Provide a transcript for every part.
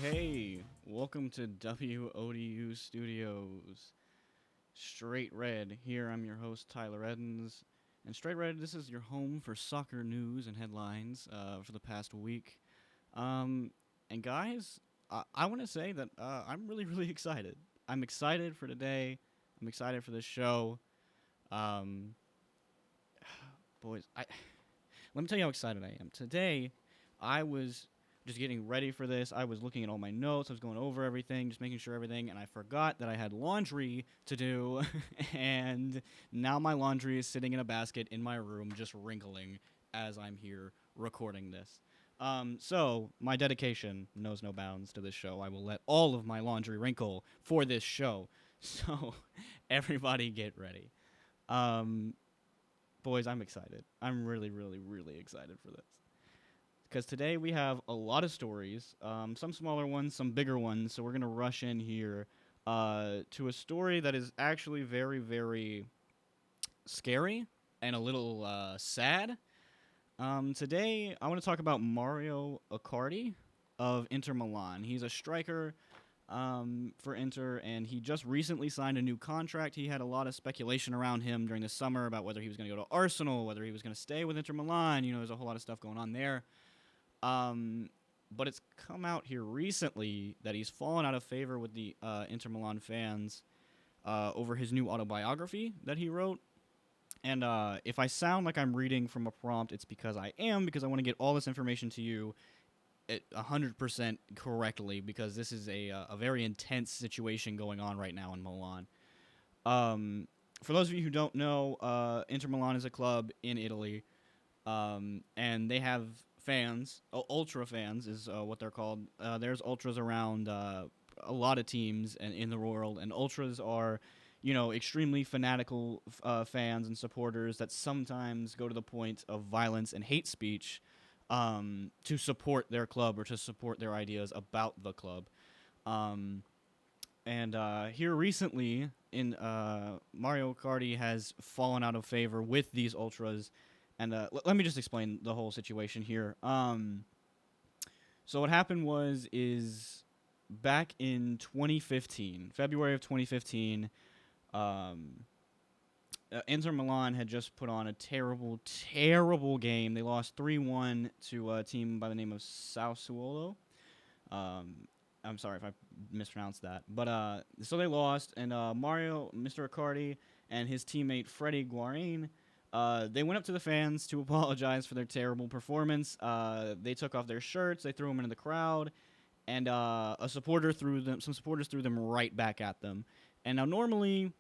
Hey, welcome to WODU Studios. Straight Red, here I'm your host, Tyler Edens. And Straight Red, this is your home for soccer news and headlines for the past week. And guys, I want to say that I'm really, really excited. I'm excited for today. I'm excited for this show. Um, boys, let me tell you how excited I am. Today, I was just getting ready for this. I was looking at all my notes. I was going over everything, just making sure everything, and I forgot that I had laundry to do. And now my laundry is sitting in a basket in my room, just wrinkling as I'm here recording this. So my dedication knows no bounds to this show. I will let all of my laundry wrinkle for this show. So everybody get ready. Um, boys, I'm excited. I'm really, really, really excited for this. Because today we have a lot of stories, some smaller ones, some bigger ones. So we're going to rush in here to a story that is actually very, very scary and a little sad. Today I want to talk about Mario Icardi of Inter Milan. He's a striker for Inter, and he just recently signed a new contract. He had a lot of speculation around him during the summer about whether he was going to go to Arsenal, whether he was going to stay with Inter Milan. You know, there's a whole lot of stuff going on there. Um, but it's come out here recently that he's fallen out of favor with the Inter Milan fans over his new autobiography that he wrote. And if I sound like I'm reading from a prompt, it's because I am, because I want to get all this information to you at 100% correctly, because this is a very intense situation going on right now in Milan. For those of you who don't know, Inter Milan is a club in Italy, and they have fans, ultra fans is what they're called. There's ultras around a lot of teams and in the world, and ultras are, you know, extremely fanatical fans and supporters that sometimes go to the point of violence and hate speech to support their club or to support their ideas about the club. And here recently, in Mario Kart has fallen out of favor with these ultras, and let me just explain the whole situation here. So what happened is back in 2015, February of 2015, Inter Milan had just put on a terrible, terrible game. They lost 3-1 to a team by the name of Sassuolo. I'm sorry if I mispronounced that. But so they lost, and Mr. Icardi, and his teammate Freddie Guarin, they went up to the fans to apologize for their terrible performance. They took off their shirts, they threw them into the crowd, and some supporters threw them right back at them. And now normally,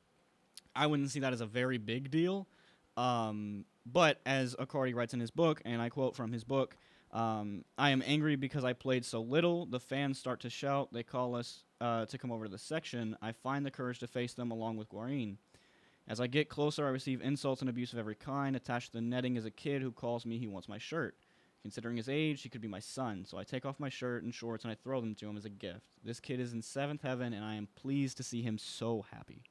I wouldn't see that as a very big deal. But as Icardi writes in his book, and I quote from his book, I am angry because I played so little. The fans start to shout. They call us to come over to the section. I find the courage to face them along with Guarin. As I get closer, I receive insults and abuse of every kind. Attached to the netting is a kid who calls me he wants my shirt. Considering his age, he could be my son. So I take off my shirt and shorts and I throw them to him as a gift. This kid is in seventh heaven, and I am pleased to see him so happy.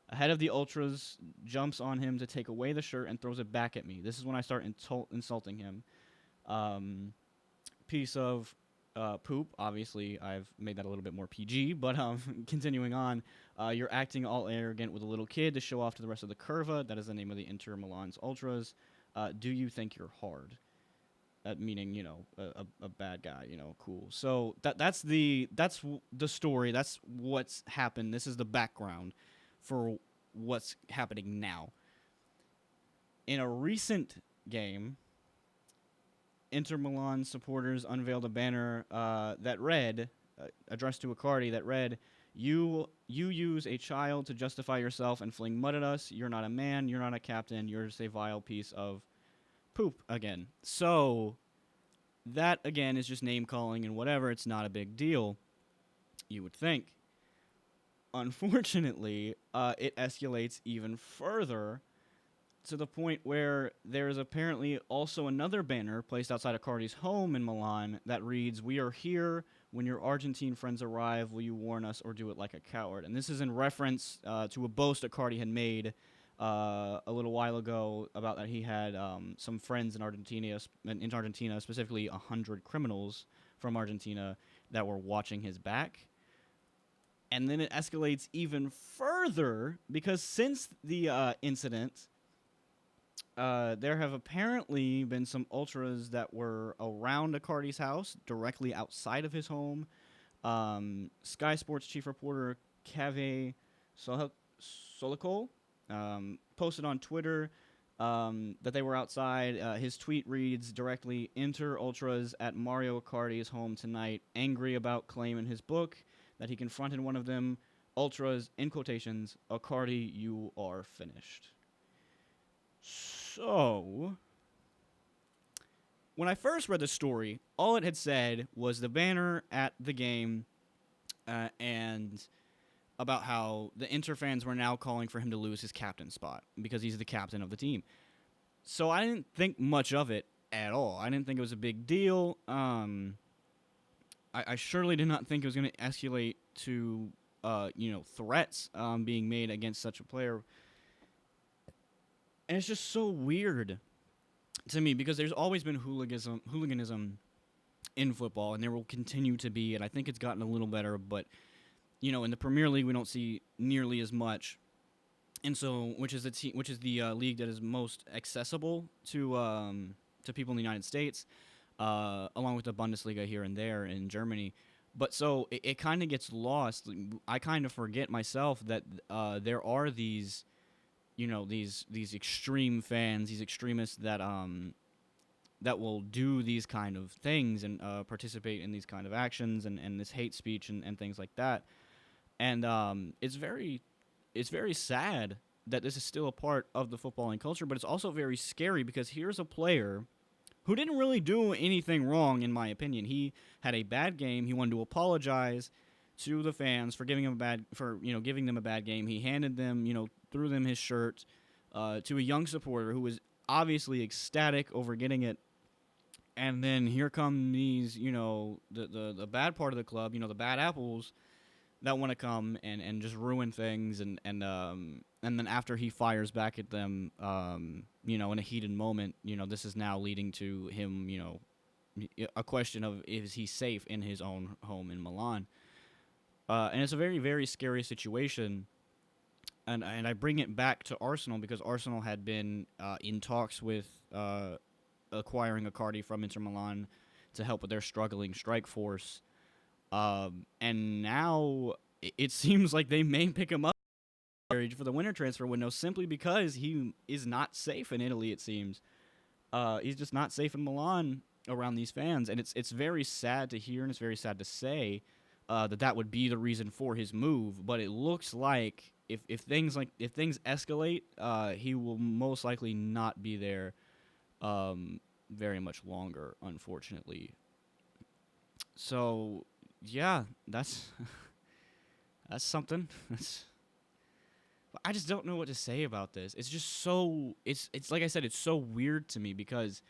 A head of the ultras jumps on him to take away the shirt and throws it back at me. This is when I start insulting him. Piece of poop. Obviously, I've made that a little bit more PG, but continuing on, you're acting all arrogant with a little kid to show off to the rest of the Curva. That is the name of the Inter Milan's ultras. Do you think you're hard? Meaning, you know, a bad guy, you know, cool. So that's the story. That's what's happened. This is the background for what's happening now. In a recent game, Inter Milan supporters unveiled a banner that read, addressed to Icardi, that read, you use a child to justify yourself and fling mud at us. You're not a man. You're not a captain. You're just a vile piece of poop again. So that, again, is just name-calling and whatever. It's not a big deal, you would think. Unfortunately, it escalates even further to the point where there is apparently also another banner placed outside Icardi's home in Milan that reads, "We are here. When your Argentine friends arrive, will you warn us or do it like a coward?" And this is in reference to a boast Icardi had made a little while ago about that he had some friends in Argentina, specifically 100 criminals from Argentina, that were watching his back. And then it escalates even further because since the incident, there have apparently been some ultras that were around Icardi's house, directly outside of his home. Sky Sports chief reporter Cave Solikol posted on Twitter that they were outside. His tweet reads directly, "Enter ultras at Mario Icardi's home tonight, angry about claim in his book that he confronted one of them. Ultras, in quotations, Icardi, you are finished." So, when I first read the story, all it had said was the banner at the game and about how the Inter fans were now calling for him to lose his captain spot because he's the captain of the team. So I didn't think much of it at all. I didn't think it was a big deal. I surely did not think it was going to escalate to, threats being made against such a player. And it's just so weird to me because there's always been hooliganism in football, and there will continue to be. And I think it's gotten a little better, but in the Premier League we don't see nearly as much. And so, which is the league that is most accessible to people in the United States, along with the Bundesliga here and there in Germany. But so it kind of gets lost. I kind of forget myself that there are these, these extreme fans, these extremists that will do these kind of things and participate in these kind of actions and this hate speech and things like that. And it's very sad that this is still a part of the footballing culture, but it's also very scary because here's a player who didn't really do anything wrong, in my opinion. He had a bad game. He wanted to apologize to the fans for giving them a bad game. He handed them, threw them his shirt to a young supporter who was obviously ecstatic over getting it. And then here come these, the bad part of the club, the bad apples that want to come and just ruin things. And then after he fires back at them, in a heated moment, this is now leading to him, a question of is he safe in his own home in Milan? And it's a very, very scary situation. And I bring it back to Arsenal because Arsenal had been in talks with acquiring Icardi from Inter Milan to help with their struggling strike force. And now it seems like they may pick him up for the winter transfer window simply because he is not safe in Italy, it seems. He's just not safe in Milan around these fans. And it's very sad to hear and it's very sad to say that would be the reason for his move. But it looks like if things escalate, he will most likely not be there very much longer, unfortunately. So yeah, that's something. I just don't know what to say about this. It's just so it's like I said, it's so weird to me because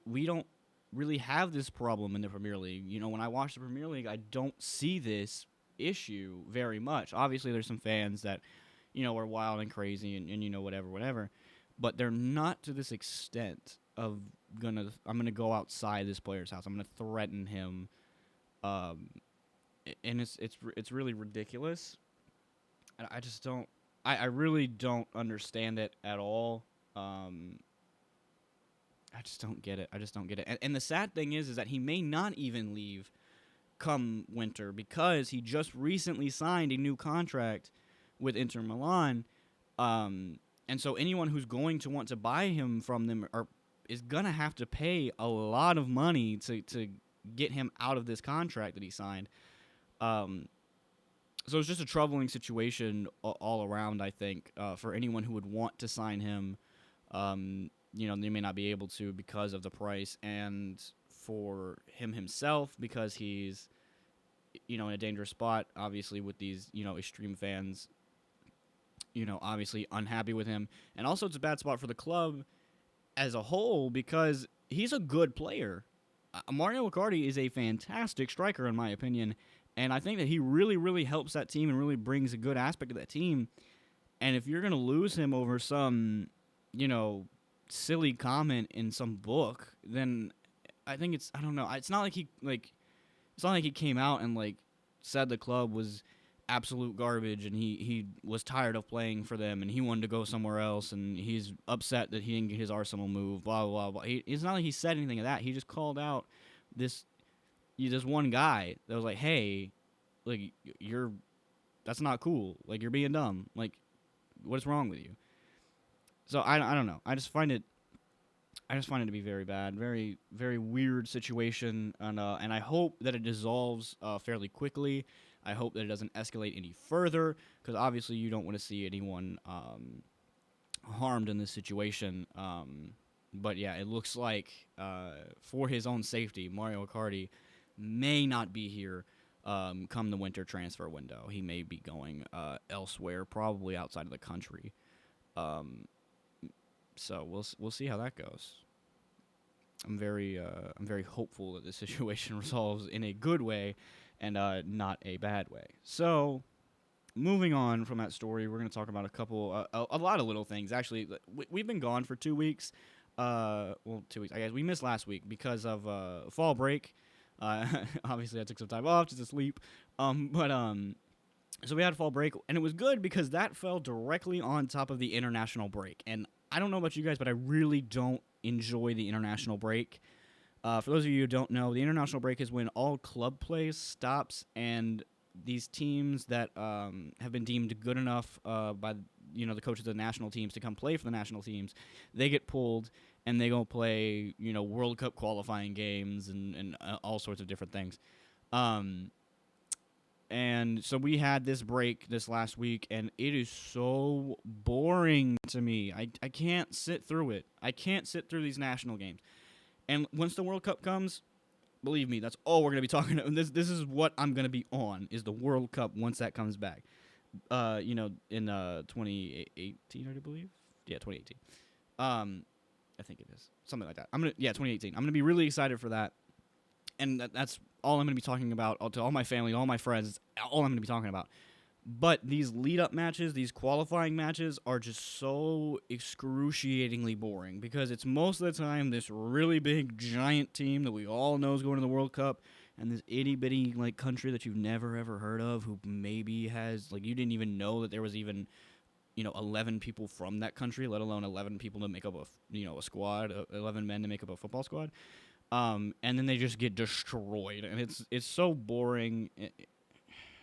we don't really have this problem in the Premier League. When I watch the Premier League, I don't see this issue very much. Obviously, there's some fans that, are wild and crazy and whatever. But they're not to this extent of I'm gonna go outside this player's house. I'm gonna threaten him. And it's really ridiculous. And I just don't. I really don't understand it at all. I just don't get it. And the sad thing is that he may not even leave come winter because he just recently signed a new contract with Inter Milan. And so anyone who's going to want to buy him from them is going to have to pay a lot of money to get him out of this contract that he signed. So it's just a troubling situation all around, I think, for anyone who would want to sign him. They may not be able to because of the price, and for him himself because he's, in a dangerous spot, obviously, with these, extreme fans, obviously unhappy with him. And also it's a bad spot for the club as a whole because he's a good player. Mario Icardi is a fantastic striker, in my opinion, and I think that he really, really helps that team and really brings a good aspect of that team. And if you're going to lose him over some, silly comment in some book, then I think I don't know. It's not like it's not like he came out and like said the club was absolute garbage and he was tired of playing for them and he wanted to go somewhere else and he's upset that he didn't get his Arsenal move. Blah blah blah. It's not like he said anything of that. He just called out this this one guy that was like, hey, like you're that's not cool. Like you're being dumb. Like what's wrong with you? So I don't know. I just find it to be very bad, very very weird situation, and I hope that it dissolves fairly quickly. I hope that it doesn't escalate any further, because obviously you don't want to see anyone harmed in this situation. But yeah, it looks like for his own safety, Mario Icardi may not be here come the winter transfer window. He may be going elsewhere, probably outside of the country. Um, so we'll see how that goes. I'm very hopeful that this situation resolves in a good way and not a bad way. So moving on from that story, we're going to talk about a lot of little things. Actually, we've been gone for 2 weeks. Well, 2 weeks. I guess we missed last week because of fall break. Obviously, I took some time off just to sleep. So we had fall break, and it was good because that fell directly on top of the international break. And I don't know about you guys, but I really don't enjoy the international break. For those of you who don't know, the international break is when all club play stops and these teams that have been deemed good enough by the coaches of the national teams to come play for the national teams, they get pulled and they go play World Cup qualifying games and all sorts of different things. And so we had this break this last week, and it is so boring to me. I can't sit through it. I can't sit through these national games. And once the World Cup comes, believe me, that's all we're going to be talking about. This is what I'm going to be on, is the World Cup once that comes back. In 2018, I believe? Yeah, 2018. I think it is. Something like that. 2018. I'm going to be really excited for that. And that's all I'm going to be talking about to all my family, all my friends. All I'm going to be talking about. But these lead-up matches, these qualifying matches, are just so excruciatingly boring because it's most of the time this really big, giant team that we all know is going to the World Cup, and this itty-bitty country that you've never, ever heard of who maybe has, you didn't even know that there was even, 11 people from that country, let alone 11 people to make up a squad, 11 men to make up a football squad. And then they just get destroyed, and it's so boring.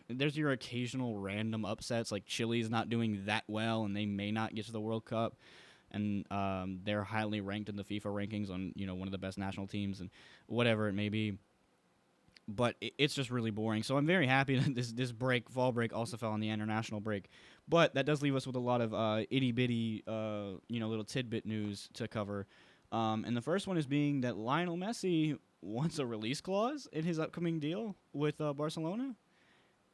There's your occasional random upsets, like Chile's not doing that well, and they may not get to the World Cup, and they're highly ranked in the FIFA rankings on one of the best national teams and whatever it may be. But it's just really boring. So I'm very happy that this fall break, also fell on the international break. But that does leave us with a lot of itty bitty little tidbit news to cover. And the first one is being that Lionel Messi wants a release clause in his upcoming deal with Barcelona.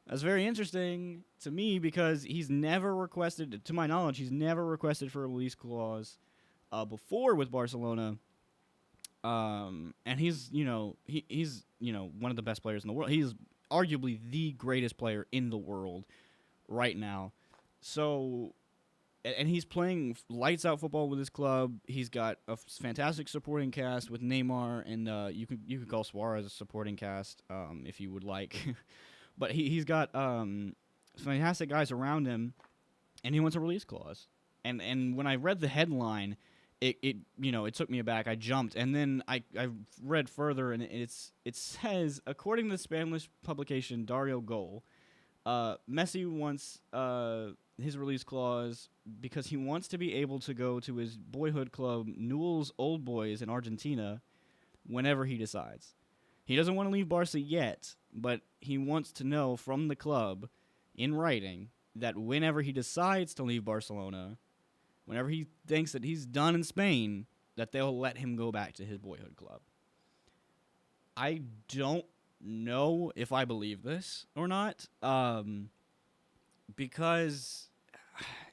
That's very interesting to me because he's never requested, to my knowledge, for a release clause before with Barcelona. And he's one of the best players in the world. He's arguably the greatest player in the world right now. So, and he's playing lights out football with his club. He's got a fantastic supporting cast with Neymar, and you could call Suarez a supporting cast if you would like. But he's got fantastic guys around him, and he wants a release clause. And when I read the headline, it took me aback. I jumped, and then I read further, and it says, according to the Spanish publication Dario Gol, Messi wants his release clause because he wants to be able to go to his boyhood club Newell's Old Boys in Argentina whenever he decides. He doesn't want to leave Barca yet, but he wants to know from the club in writing that whenever he decides to leave Barcelona, whenever he thinks that he's done in Spain, that they'll let him go back to his boyhood club. I don't know if I believe this or not, because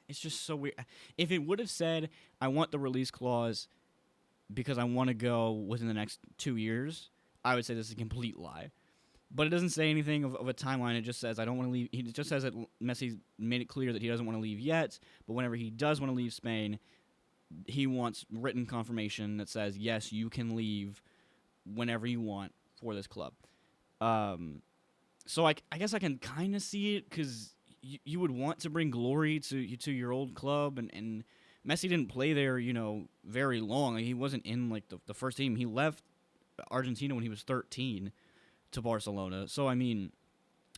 it's just so weird. If it would have said, I want the release clause because I want to go within the next 2 years, I would say this is a complete lie. But it doesn't say anything of a timeline. It just says, I don't want to leave. It just says that Messi made it clear that he doesn't want to leave yet, but whenever he does want to leave Spain, he wants written confirmation that says, yes, you can leave whenever you want for this club. Um, so I guess I can kind of see it because you would want to bring glory to your old club, and Messi didn't play there, very long. Like, he wasn't in like the first team. He left Argentina when he was 13 to Barcelona. So I mean,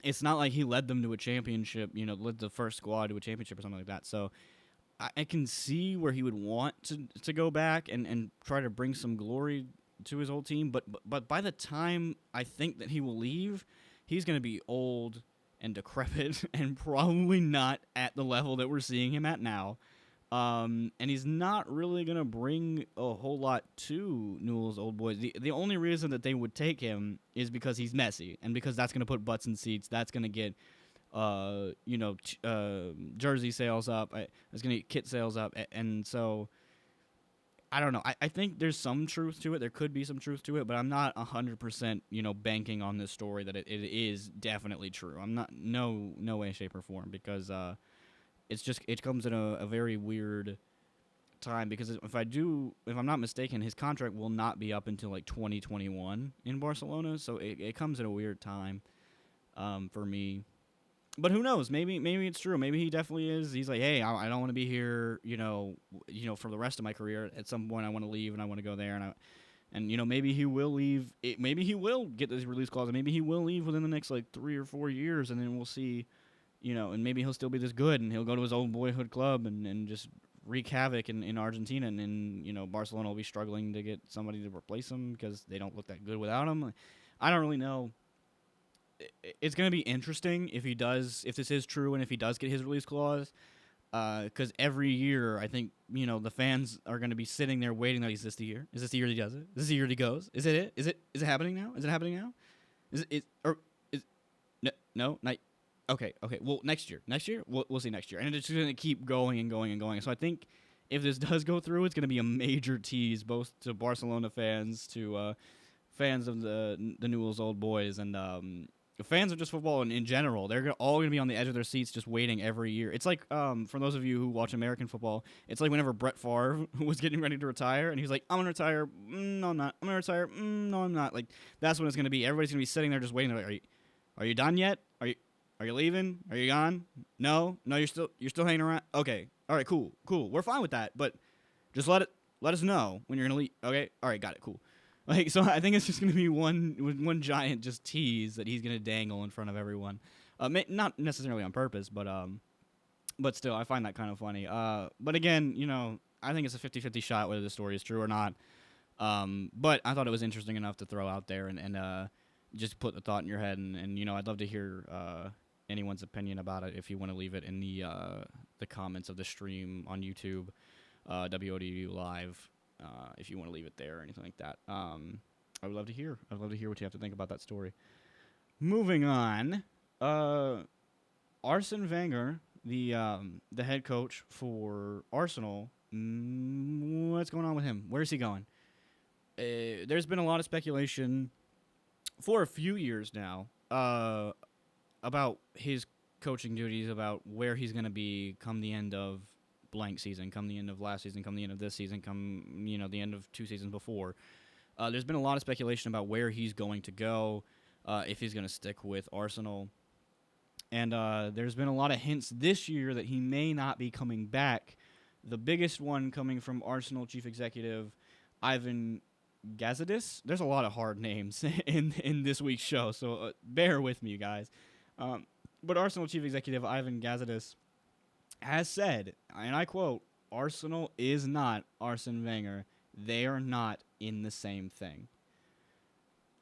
it's not like he led them to a championship. Led the first squad to a championship or something like that. So I can see where he would want to go back and try to bring some glory to his old team. But by the time I think that he will leave, he's going to be old and decrepit and probably not at the level that we're seeing him at now. And he's not really going to bring a whole lot to Newell's Old Boys. The only reason that they would take him is because he's Messi, and because that's going to put butts in seats. That's going to get jersey sales up. It's going to get kit sales up. And so, I don't know. I think there's some truth to it. There could be some truth to it, but I'm not 100%, banking on this story that it is definitely true. I'm not, no way, shape, or form, because it comes in a very weird time, because if I'm not mistaken, his contract will not be up until like 2021 in Barcelona, so it comes at a weird time for me. But who knows? Maybe it's true. Maybe he definitely is. He's like, hey, I don't want to be here, for the rest of my career. At some point, I want to leave and I want to go there, and maybe he will leave. Maybe he will get this release clause, and maybe he will leave within the next like 3 or 4 years, and then we'll see, and maybe he'll still be this good, and he'll go to his old boyhood club and just wreak havoc in Argentina, and then Barcelona will be struggling to get somebody to replace him because they don't look that good without him. I don't really know. It's going to be interesting if this is true, and if he does get his release clause, because every year I think the fans are going to be sitting there waiting. Like, is this the year? Is this the year he does it? Is this the year he goes? Is it? Is it happening now? Is it happening now? No, not. Okay. Well, next year we'll see next year, and it's just going to keep going and going and going. So I think if this does go through, it's going to be a major tease both to Barcelona fans, to fans of the Newell's Old Boys, and fans of just football in general. They're all going to be on the edge of their seats just waiting every year. It's like, for those of you who watch American football, it's like whenever Brett Favre was getting ready to retire, and he was like, I'm going to retire. No, I'm not. I'm going to retire. No, I'm not. Like, that's what it's going to be. Everybody's going to be sitting there just waiting. Like, are you done yet? Are you leaving? Are you gone? No, you're still hanging around. Okay. All right, cool. We're fine with that, but just let us know when you're going to leave. Okay? All right, got it. Cool. Like, so I think it's just going to be one giant just tease that he's going to dangle in front of everyone. Not necessarily on purpose, but still, I find that kind of funny. But again, I think it's a 50-50 shot whether the story is true or not. But I thought it was interesting enough to throw out there and just put the thought in your head. And I'd love to hear anyone's opinion about it if you want to leave it in the comments of the stream on YouTube, WODU Live. If you want to leave it there or anything like that. I would love to hear. I'd love to hear what you have to think about that story. Moving on, Arsene Wenger, the head coach for Arsenal, what's going on with him? Where's he going? There's been a lot of speculation for a few years now about his coaching duties, about where he's going to be come the end of blank season, come the end of last season, come the end of this season, come the end of 2 seasons before. There's been a lot of speculation about where he's going to go, if he's going to stick with Arsenal. And there's been a lot of hints this year that he may not be coming back. The biggest one coming from Arsenal chief executive Ivan Gazidis. There's a lot of hard names in this week's show, so bear with me, guys. But Arsenal chief executive Ivan Gazidis has said, and I quote, Arsenal is not Arsene Wenger. They are not in the same thing.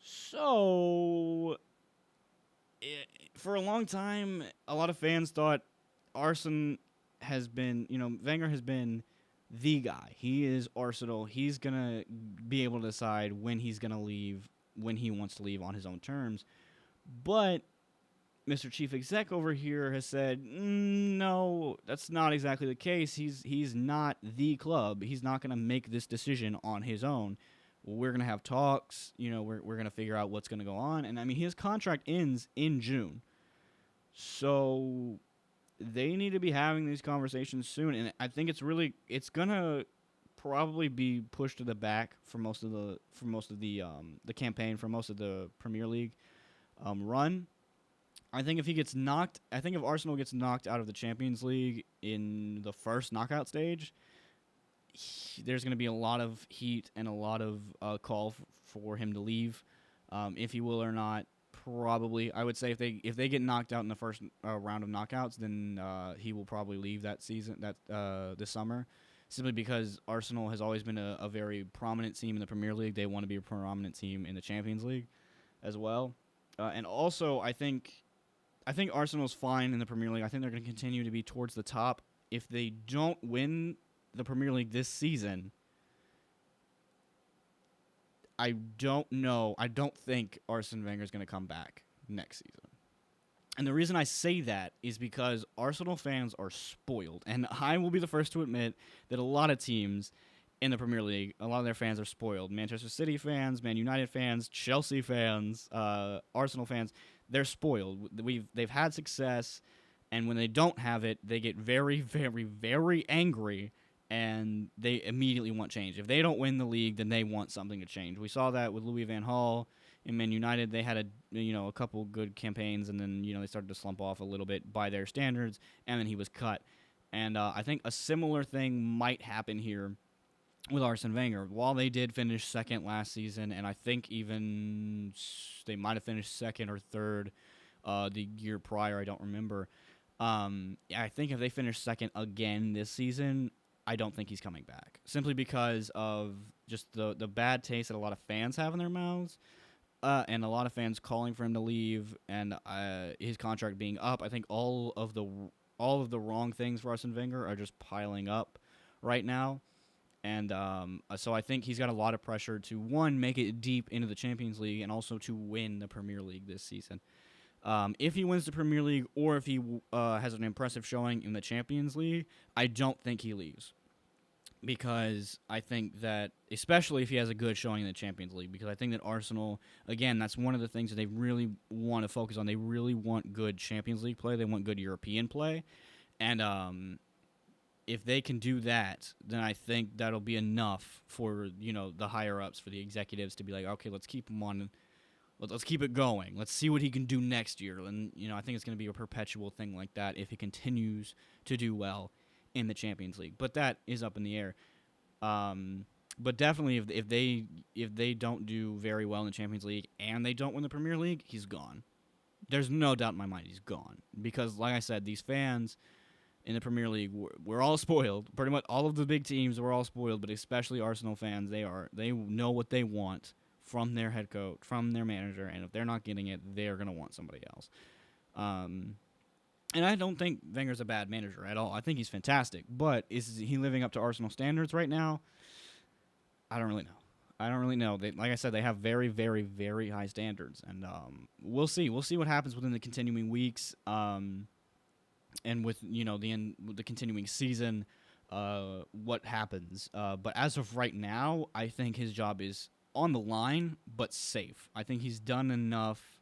So, for a long time, a lot of fans thought Wenger has been the guy. He is Arsenal. He's going to be able to decide when he's going to leave, when he wants to leave on his own terms. But Mr. Chief Exec over here has said, no, that's not exactly the case. He's not the club. He's not going to make this decision on his own. We're going to have talks. We're going to figure out what's going to go on. And, I mean, his contract ends in June. So they need to be having these conversations soon. And I think it's going to probably be pushed to the back for most of the campaign, for most of the Premier League. run. I think if Arsenal gets knocked out of the Champions League in the first knockout stage, there's going to be a lot of heat and a lot of call for him to leave. If he will or not, probably. I would say if they get knocked out in the first round of knockouts, then he will probably leave that season this summer, simply because Arsenal has always been a very prominent team in the Premier League. They want to be a prominent team in the Champions League as well, and also I think Arsenal's fine in the Premier League. I think they're going to continue to be towards the top. If they don't win the Premier League this season, I don't know. I don't think Arsene Wenger is going to come back next season. And the reason I say that is because Arsenal fans are spoiled. And I will be the first to admit that a lot of teams in the Premier League, a lot of their fans are spoiled. Manchester City fans, Man United fans, Chelsea fans, Arsenal fans, they're spoiled. They've had success, and when they don't have it, they get very, very, very angry, and they immediately want change. If they don't win the league, then they want something to change. We saw that with Louis van Gaal in Man United. They had a couple good campaigns, and then they started to slump off a little bit by their standards, and then he was cut. And I think a similar thing might happen here with Arsene Wenger. While they did finish second last season, and I think even they might have finished second or third the year prior, I don't remember. I think if they finish second again this season, I don't think he's coming back, simply because of just the bad taste that a lot of fans have in their mouths, and a lot of fans calling for him to leave, and his contract being up. I think all of the wrong things for Arsene Wenger are just piling up right now. And so I think he's got a lot of pressure to, one, make it deep into the Champions League, and also to win the Premier League this season. If he wins the Premier League, or if he has an impressive showing in the Champions League, I don't think he leaves. Because I think that, especially if he has a good showing in the Champions League, because I think that Arsenal, again, that's one of the things that they really want to focus on. They really want good Champions League play. They want good European play. And if they can do that, then I think that'll be enough for, the higher-ups, for the executives to be like, okay, let's keep him on. Let's keep it going. Let's see what he can do next year. And, I think it's going to be a perpetual thing like that if he continues to do well in the Champions League. But that is up in the air. But definitely if they don't do very well in the Champions League and they don't win the Premier League, he's gone. There's no doubt in my mind he's gone. Because, like I said, these fans in the Premier League, we're all spoiled. Pretty much all of the big teams were all spoiled, but especially Arsenal fans, they know what they want from their head coach, from their manager, and if they're not getting it, they're going to want somebody else. And I don't think Wenger's a bad manager at all. I think he's fantastic. But is he living up to Arsenal standards right now? I don't really know. Like I said, they have very, very, very high standards. And we'll see. We'll see what happens within the continuing weeks. And with, the continuing season, what happens. But as of right now, I think his job is on the line, but safe. I think he's done enough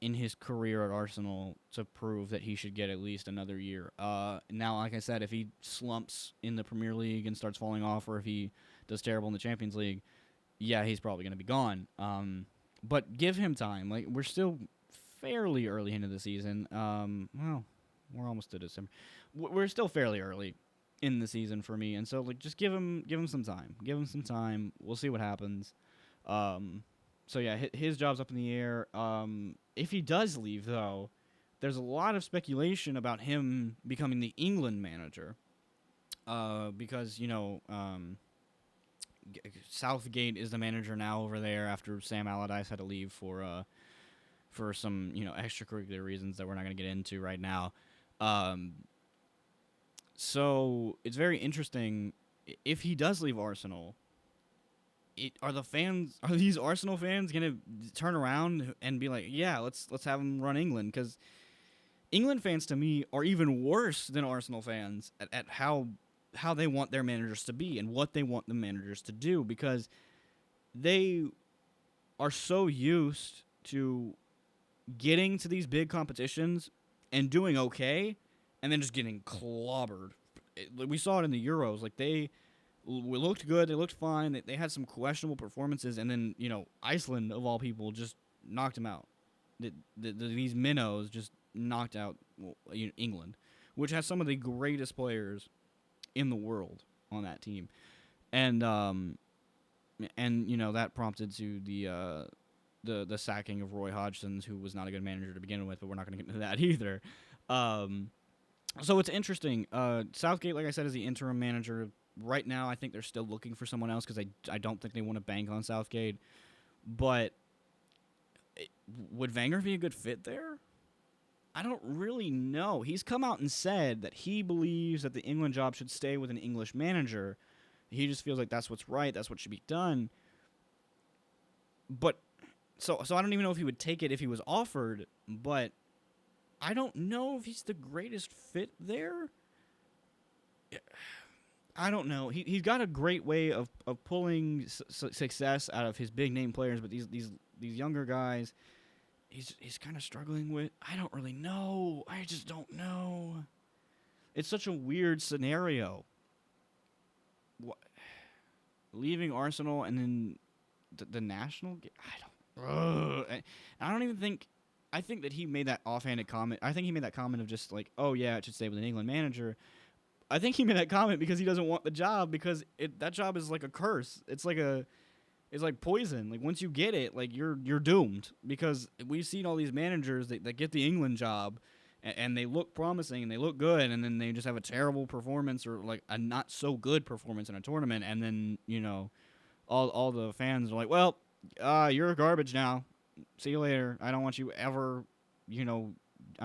in his career at Arsenal to prove that he should get at least another year. Now, like I said, if he slumps in the Premier League and starts falling off, or if he does terrible in the Champions League, yeah, he's probably going to be gone. But give him time. Like, we're still fairly early into the season. Well, we're almost to December. We're still fairly early in the season for me, and so just give him some time. Give him some time. We'll see what happens. So yeah, his job's up in the air. If he does leave, though, there's a lot of speculation about him becoming the England manager. Because Southgate is the manager now over there after Sam Allardyce had to leave for some extracurricular reasons that we're not going to get into right now. So it's very interesting if he does leave Arsenal. Are these Arsenal fans gonna turn around and be like, yeah, let's have him run England? Because England fans, to me, are even worse than Arsenal fans at how they want their managers to be and what they want the managers to do, because they are so used to getting to these big competitions and doing okay, and then just getting clobbered. We saw it in the Euros. They looked good. They looked fine. They had some questionable performances, and then Iceland, of all people, just knocked him out. These minnows just knocked out England, which has some of the greatest players in the world on that team, and that prompted to the sacking of Roy Hodgson, who was not a good manager to begin with, but we're not going to get into that either. So it's interesting. Southgate, like I said, is the interim manager right now. I think they're still looking for someone else because I don't think they want to bank on Southgate. But would Wenger be a good fit there? I don't really know. He's come out and said that he believes that the England job should stay with an English manager. He just feels like that's what's right. That's what should be done. But so I don't even know if he would take it if he was offered. But I don't know if he's the greatest fit there. I don't know. He's got a great way of pulling success out of his big name players, but these younger guys, he's kind of struggling with. I don't really know. I just don't know. It's such a weird scenario. Leaving Arsenal and then the national. I don't even think. I think that he made that offhanded comment. I think he made that comment of just like, oh yeah, it should stay with an England manager. I think he made that comment because he doesn't want the job because that job is like a curse. It's like poison. Like once you get it, like you're doomed because we've seen all these managers that get the England job and they look promising and they look good and then they just have a terrible performance or like a not so good performance in a tournament and then, all the fans are like, well, you're garbage now. See you later. I don't want you ever, I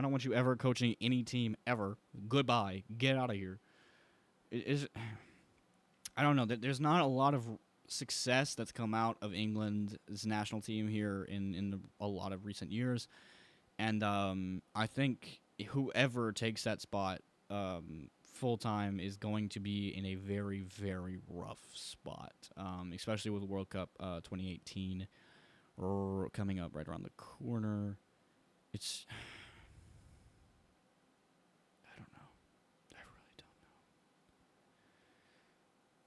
don't want you ever coaching any team ever. Goodbye. Get out of here. I don't know. There's not a lot of success that's come out of England's national team here in a lot of recent years. And I think whoever takes that spot full-time is going to be in a very, very rough spot, especially with World Cup 2018 coming up right around the corner. It's... I don't know. I really don't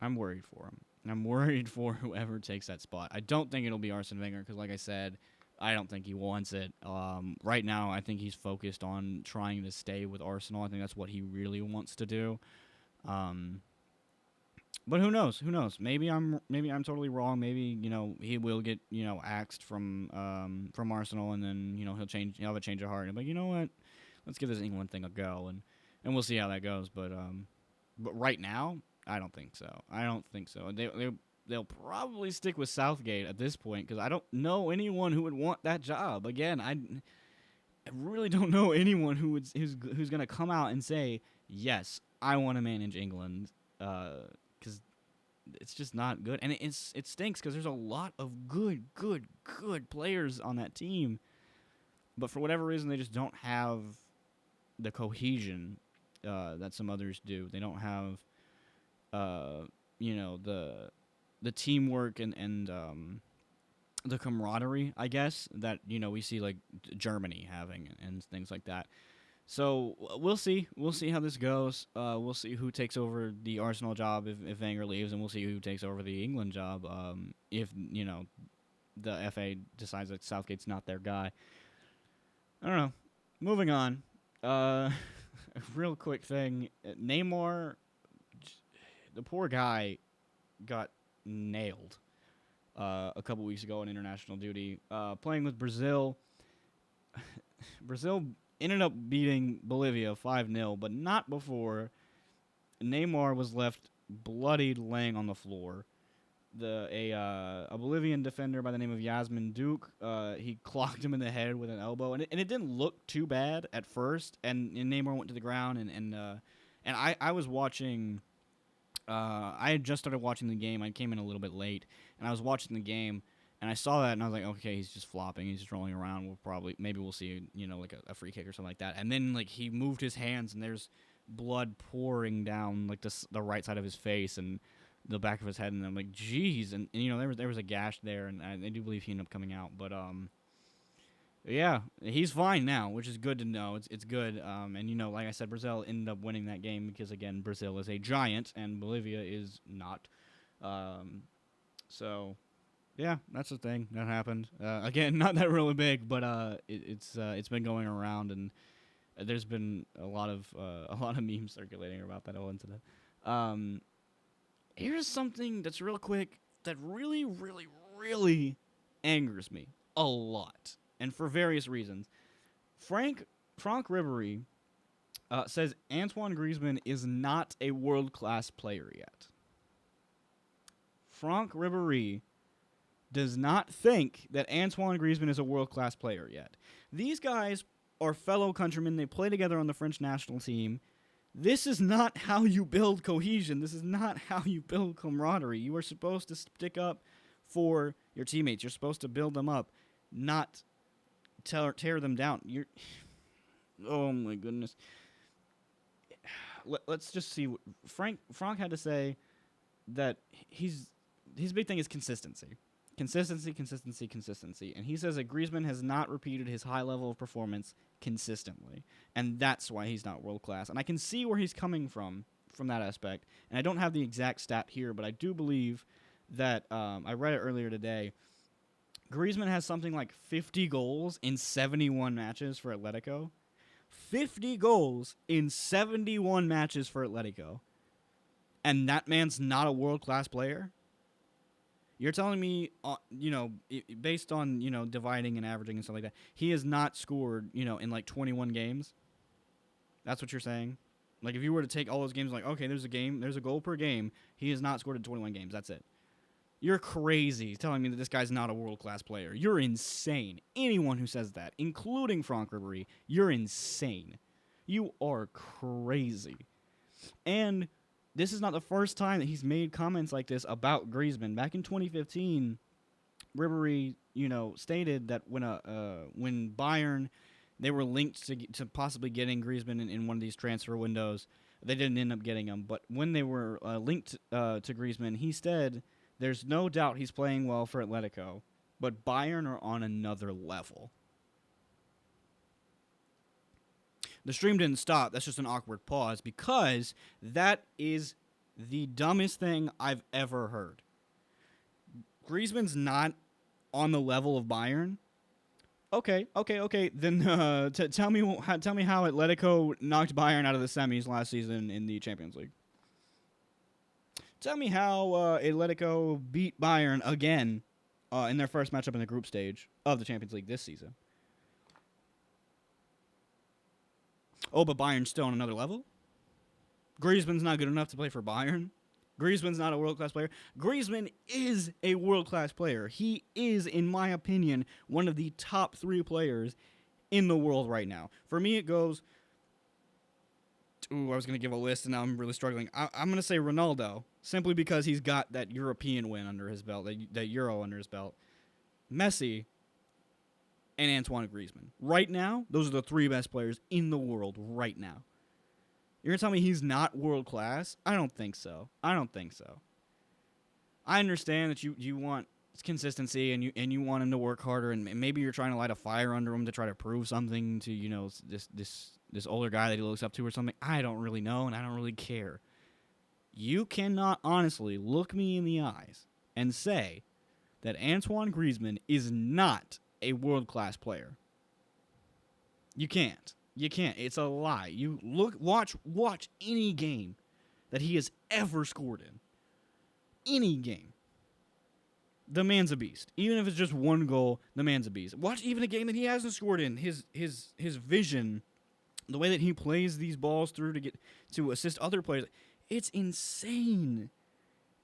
know. I'm worried for him. And I'm worried for whoever takes that spot. I don't think it'll be Arsene Wenger because, like I said, I don't think he wants it. Right now, I think he's focused on trying to stay with Arsenal. I think that's what he really wants to do. But who knows? Who knows? Maybe I'm totally wrong. Maybe he will get axed from Arsenal, and then he'll have a change of heart. And be like, you know what? Let's give this England thing a go, and we'll see how that goes. But right now, I don't think so. I don't think so. They'll probably stick with Southgate at this point because I don't know anyone who would want that job. Again, I really don't know anyone who's going to come out and say, yes, I want to manage England because it's just not good. And it stinks because there's a lot of good players on that team. But for whatever reason, they just don't have the cohesion that some others do. They don't have, the teamwork and the camaraderie, I guess, that we see like Germany having and things like that. So we'll see. We'll see how this goes. We'll see who takes over the Arsenal job if Wenger leaves, and we'll see who takes over the England job if the FA decides that Southgate's not their guy. I don't know. Moving on. A real quick thing. Neymar, the poor guy, got nailed a couple weeks ago on international duty. Playing with Brazil. Brazil ended up beating Bolivia 5-0, but not before Neymar was left bloodied laying on the floor. A Bolivian defender by the name of Yasmin Duke, he clocked him in the head with an elbow, and it didn't look too bad at first, and Neymar went to the ground, and I was watching... I had just started watching the game. I came in a little bit late, and I was watching the game, and I saw that, and I was like, okay, he's just flopping. He's just rolling around. Maybe we'll see, like a free kick or something like that. And then, like, he moved his hands, and there's blood pouring down, like, the right side of his face and the back of his head, and I'm like, geez. And there was a gash there, and I do believe he ended up coming out. But, yeah, he's fine now, which is good to know. It's good. And, like I said, Brazil ended up winning that game because, again, Brazil is a giant and Bolivia is not. So, Yeah, that's the thing that happened. Again, not that really big, but it's been going around, and there's been a lot of memes circulating about that whole incident. Um, Here's something that's real quick that really, really, really angers me a lot, and for various reasons. Frank Ribery says Antoine Griezmann is not a world class player yet. Frank Ribery does not think that Antoine Griezmann is a world class player yet. These guys are fellow countrymen. They play together on the French national team. This is not how you build cohesion. This is not how you build camaraderie. You are supposed to stick up for your teammates. You're supposed to build them up, not tear them down. Oh my goodness. Let's just see. Frank had to say that his big thing is consistency. Consistency. And he says that Griezmann has not repeated his high level of performance consistently. And that's why he's not world class. And I can see where he's coming from that aspect. And I don't have the exact stat here, but I do believe that, I read it earlier today, Griezmann has something like 50 goals in 71 matches for Atletico. 50 goals in 71 matches for Atletico. And that man's not a world class player? You're telling me, based on, dividing and averaging and stuff like that, he has not scored, in like 21 games? That's what you're saying? Like, if you were to take all those games, like, okay, there's a goal per game, he has not scored in 21 games, that's it. You're crazy telling me that this guy's not a world-class player. You're insane. Anyone who says that, including Franck Ribéry, you're insane. You are crazy. And this is not the first time that he's made comments like this about Griezmann. Back in 2015, Ribéry, stated that when Bayern, they were linked to possibly getting Griezmann in one of these transfer windows, they didn't end up getting him. But when they were linked to Griezmann, he said, "There's no doubt he's playing well for Atletico, but Bayern are on another level." The stream didn't stop. That's just an awkward pause because that is the dumbest thing I've ever heard. Griezmann's not on the level of Bayern. Okay. Then tell me how Atletico knocked Bayern out of the semis last season in the Champions League. Tell me how Atletico beat Bayern again in their first matchup in the group stage of the Champions League this season. Oh, but Bayern's still on another level? Griezmann's not good enough to play for Bayern? Griezmann's not a world-class player? Griezmann is a world-class player. He is, in my opinion, one of the top 3 players in the world right now. For me, it goes... Ooh, I was going to give a list, and now I'm really struggling. I'm going to say Ronaldo, simply because he's got that European win under his belt, that Euro under his belt. Messi, and Antoine Griezmann. Right now, those are the 3 best players in the world right now. You're going to tell me he's not world-class? I don't think so. I understand that you want consistency and you want him to work harder, and maybe you're trying to light a fire under him to try to prove something to, this older guy that he looks up to or something. I don't really know, and I don't really care. You cannot honestly look me in the eyes and say that Antoine Griezmann is not a world-class player. You can't. It's a lie. You watch any game that he has ever scored in. Any game. The man's a beast. Even if it's just one goal, the man's a beast. Watch even a game that he hasn't scored in. His vision, the way that he plays these balls through to assist other players, it's insane.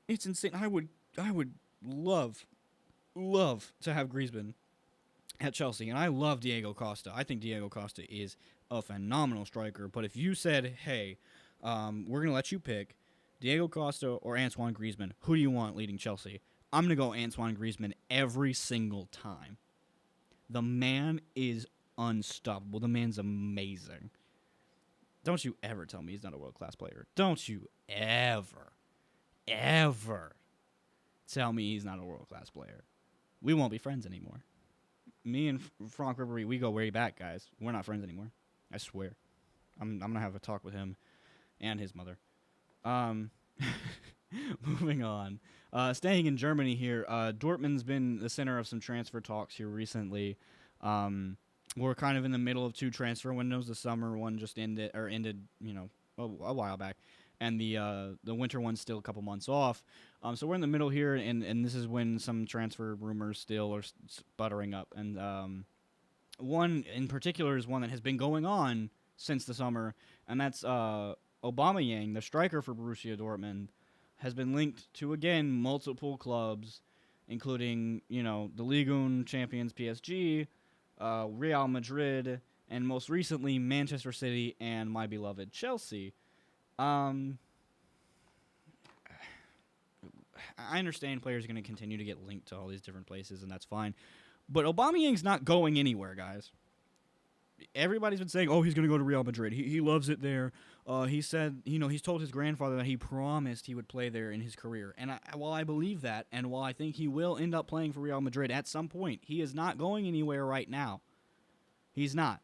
It's insane. I would love to have Griezmann at Chelsea, and I love Diego Costa. I think Diego Costa is a phenomenal striker, but if you said, hey, we're going to let you pick Diego Costa or Antoine Griezmann, who do you want leading Chelsea? I'm going to go Antoine Griezmann every single time. The man is unstoppable. The man's amazing. Don't you ever tell me he's not a world-class player. Don't you ever tell me he's not a world-class player. We won't be friends anymore. Me and Franck Ribéry, we go way back, guys. We're not friends anymore. I swear. I'm going to have a talk with him and his mother. Moving on. Staying in Germany here, Dortmund's been the center of some transfer talks here recently. We're kind of in the middle of two transfer windows. The summer one just ended, a while back, and the winter one's still a couple months off. So we're in the middle here, and this is when some transfer rumors still are sputtering up. And one in particular is one that has been going on since the summer, and that's Aubameyang, the striker for Borussia Dortmund, has been linked to, again, multiple clubs, including, the Ligue 1 champions PSG, Real Madrid, and most recently Manchester City and my beloved Chelsea. I understand players are going to continue to get linked to all these different places, and that's fine. But Aubameyang's not going anywhere, guys. Everybody's been saying, he's going to go to Real Madrid. He loves it there. He said, he's told his grandfather that he promised he would play there in his career. And while I believe that, and while I think he will end up playing for Real Madrid at some point, he is not going anywhere right now. He's not.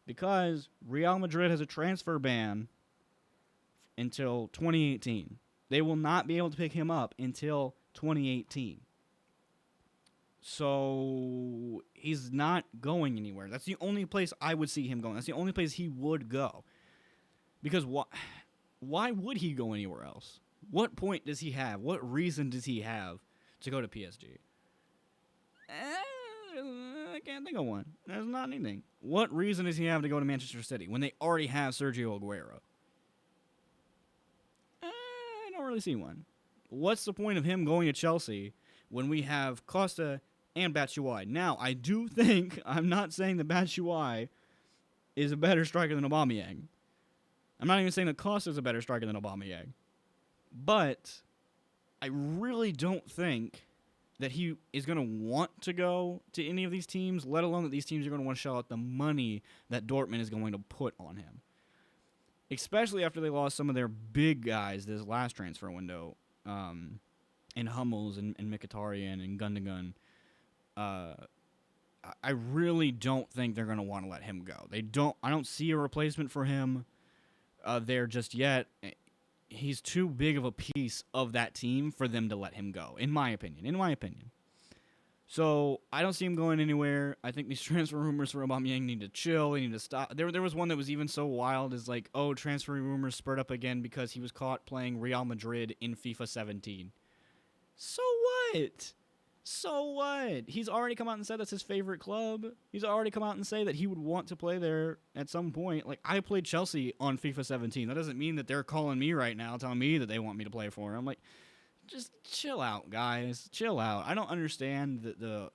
Because Real Madrid has a transfer ban until 2018. They will not be able to pick him up until 2018. So he's not going anywhere. That's the only place I would see him going. That's the only place he would go. Because why would he go anywhere else? What point does he have? What reason does he have to go to PSG? I can't think of one. There's not anything. What reason does he have to go to Manchester City when they already have Sergio Aguero? I don't really see one. What's the point of him going to Chelsea when we have Costa and Batshuayi? Now, I do think, I'm not saying that Batshuayi is a better striker than Aubameyang. I'm not even saying that Costa is a better striker than Aubameyang. But I really don't think that he is going to want to go to any of these teams, let alone that these teams are going to want to shell out the money that Dortmund is going to put on him. Especially after they lost some of their big guys this last transfer window, in Hummels and Mkhitaryan and Gundogan. I really don't think they're going to want to let him go. I don't see a replacement for him there just yet. He's too big of a piece of that team for them to let him go, in my opinion. So I don't see him going anywhere. I think these transfer rumors for Aubameyang need to chill. They need to stop. There was one that was even so wild as like, transfer rumors spurred up again because he was caught playing Real Madrid in FIFA 17. So what? He's already come out and said that's his favorite club. He's already come out and say that he would want to play there at some point. Like, I played Chelsea on FIFA 17. That doesn't mean that they're calling me right now, telling me that they want me to play for him. Like, just chill out, guys. Chill out. I don't understand the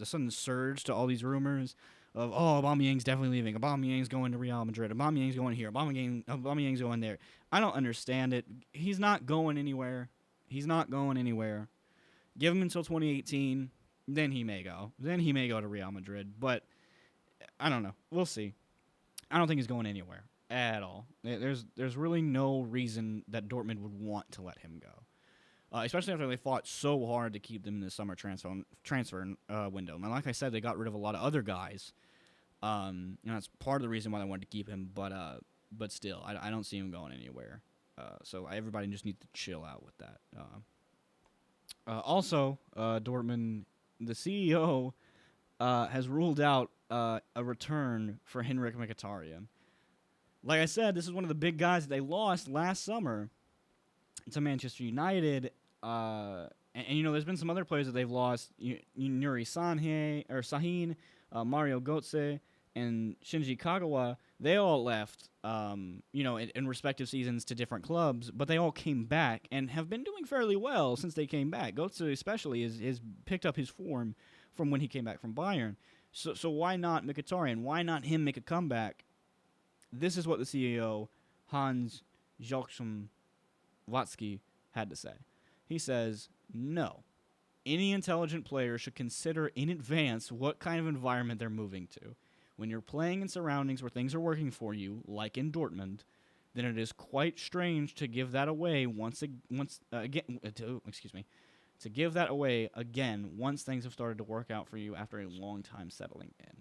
sudden surge to all these rumors of, Aubameyang's definitely leaving. Aubameyang's going to Real Madrid. Aubameyang's going here. Aubameyang's going there. I don't understand it. He's not going anywhere. Give him until 2018, then he may go. Then he may go to Real Madrid, but I don't know. We'll see. I don't think he's going anywhere at all. There's really no reason that Dortmund would want to let him go, especially after they fought so hard to keep them in the summer transfer window. And like I said, they got rid of a lot of other guys. That's part of the reason why they wanted to keep him, but still, I don't see him going anywhere. So everybody just needs to chill out with that. Also, Dortmund, the CEO, has ruled out a return for Henrik Mkhitaryan. Like I said, this is one of the big guys that they lost last summer to Manchester United. And there's been some other players that they've lost. Nuri Sahin, Mario Götze, and Shinji Kagawa. They all left, in respective seasons to different clubs, but they all came back and have been doing fairly well since they came back. Götze especially has picked up his form from when he came back from Bayern. So why not Mkhitaryan? Why not him make a comeback? This is what the CEO, Hans Joachim Watzke, had to say. He says, no. Any intelligent player should consider in advance what kind of environment they're moving to. When you're playing in surroundings where things are working for you, like in Dortmund, then it is quite strange to give that away to give that away again once things have started to work out for you after a long time settling in.